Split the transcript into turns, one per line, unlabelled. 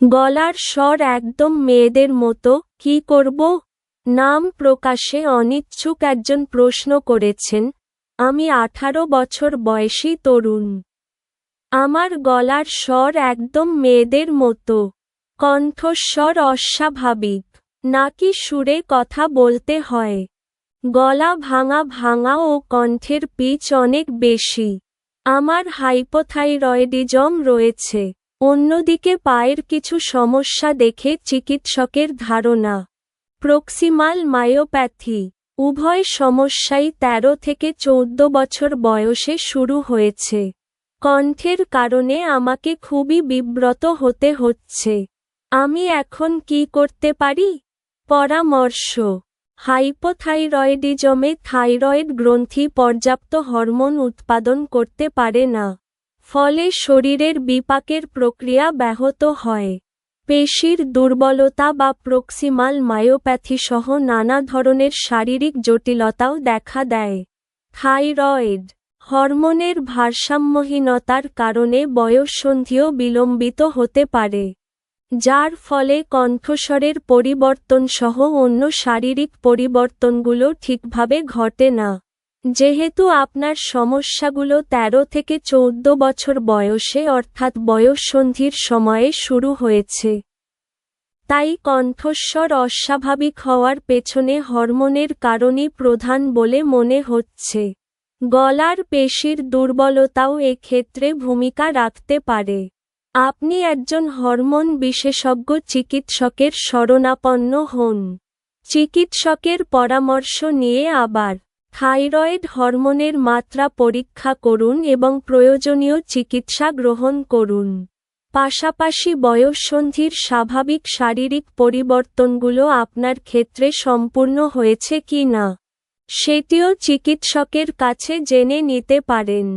গলার স্বর একদম মেয়েদের মতো। কি করব? নাম প্রকাশে অনিচ্ছুক একজন প্রশ্ন করেছেন। আমি 18 বছর বয়সী তরুণ। আমার গলার স্বর একদম মেয়েদের মতো। কণ্ঠস্বর অস্বাভাবিক নাকি সুরে কথা বলতে হয়? গলা ভাঙা ভাঙা ও কণ্ঠের পিচ অনেক বেশি। আমার হাইপোথাইরয়েডিজম রয়েছে। অন্যদিকে পায়ের কিছু সমস্যা দেখে চিকিৎসকের ধারণা প্রক্সিমাল মায়োপ্যাথি। উভয় সমস্যাই 13 থেকে 14 বছর বয়সে শুরু হয়েছে। কণ্ঠের কারণে আমাকে খুবই বিব্রত হতে হচ্ছে। আমি এখন কি করতে পারি? পরামর্শ: হাইপোথাইরয়েডিজমে থাইরয়েড গ্রন্থি পর্যাপ্ত হরমোন উৎপাদন করতে পারে না। ফলে শরীরের বিপাকের প্রক্রিয়া ব্যাহত হয়। পেশির দুর্বলতা বা প্রক্সিমাল মায়োপ্যাথি সহ নানা ধরনের শারীরিক জটিলতাও দেখা দেয়। থাইরয়েড হরমোনের ভারসাম্যহীনতার কারণে বয়ঃসন্ধিও বিলম্বিত হতে পারে, যার ফলে কণ্ঠস্বরের পরিবর্তন সহ অন্য শারীরিক পরিবর্তনগুলো ঠিকভাবে ঘটে না। যেহেতু আপনার সমস্যাগুলো 13 থেকে 14 বছর বয়সে অর্থাৎ বয়ঃসন্ধির সময়ে শুরু হয়েছে, তাই কণ্ঠস্বর অস্বাভাবিক হওয়ার পেছনে হরমোনের কারণই প্রধান বলে মনে হচ্ছে। গলার পেশির দুর্বলতাও এক্ষেত্রে ভূমিকা রাখতে পারে। আপনি একজন হরমোন বিশেষজ্ঞ চিকিৎসকের শরণাপন্ন হন। চিকিৎসকের পরামর্শ নিয়ে আবার থাইরয়েড হরমোনের মাত্রা পরীক্ষা করুন এবং প্রয়োজনীয় চিকিৎসা গ্রহণ করুন। পাশাপাশি বয়ঃসন্ধির স্বাভাবিক শারীরিক পরিবর্তনগুলো আপনার ক্ষেত্রে সম্পূর্ণ হয়েছে কি না সেটিও চিকিৎসকের কাছে জেনে নিতে পারেন।